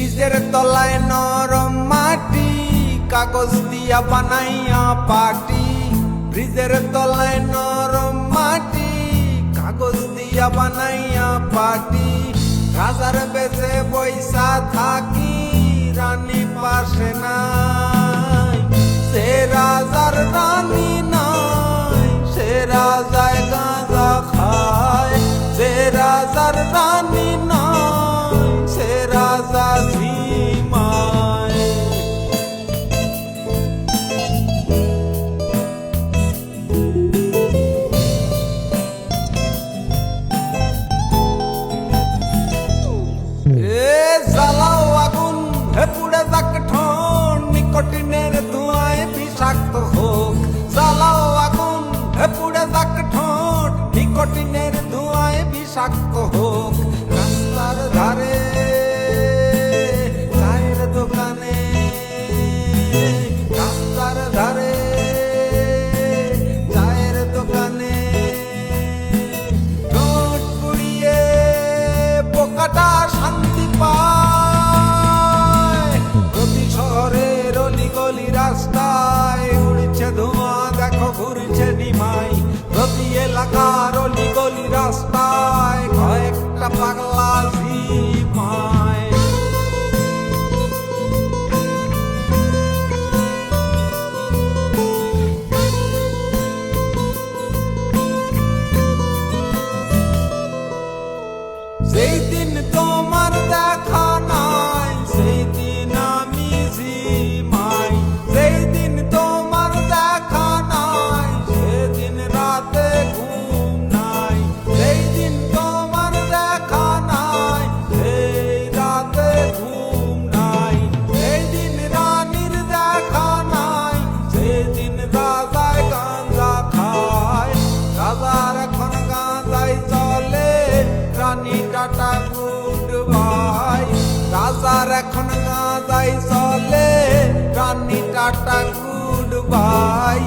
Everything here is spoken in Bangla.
ব্রিজের তলায় নরম মাটি, কাগজ দিয়া বানাইয়া পাটি। ব্রিজের তলায় নরম মাটি, কাগজ দিয়া বানাইয়া পাটি। রাজার বেশে বৈশা থাকি, রানী পাশে নাই। সে রাজার রানী নাই, সে রাজায় গাঁজা খায়। সে রাজার রানী নাই, সে রাজা ঝিমায়। জ্বালাও আগুন, হে পুড়ে যাক ঠন, নিকোটিনের ধোঁয়ায় বিষাক্ত হোক। জ্বালাও আগুন, হে পুড়ে যাক ঠোঁট, নিকোটিনের ধোঁয়ায় বিষাক্ত হোক। রাস্তার ধারে চায়ের দোকানে, রাস্তার ধারে চায়ের দোকানে ঠোঁট পুড়িয়ে পোকাটা শান্তি পায়। প্রতি শহরের অলিগলি রাস্তায় উড়ছে ধোঁয়া, দেখো ঘুরছে নিমাই। প্রতি এলাকার অলিগলি রাস্তায় কয়েকটা পাগলা ঝিমায়। সেই দিন তোমার দেখা নাই, সেই দিন আমি ঝিমাই। সেই দিন তোমার দেখা নাই, সেদিন রাতে ঘুম নাই। সেই দিন তোমার দেখা নাই, সেই রাতে ঘুম নাই। সেই দিন রানীর দেখা নাই, সেদিন রাজায় গাঁজা খায়। রাজার এখন গাঁজাই চলে, রানী টাটা গুড বাই। রাজার এখন গাঁজাই চলে, রানী টাটা গুড বাই।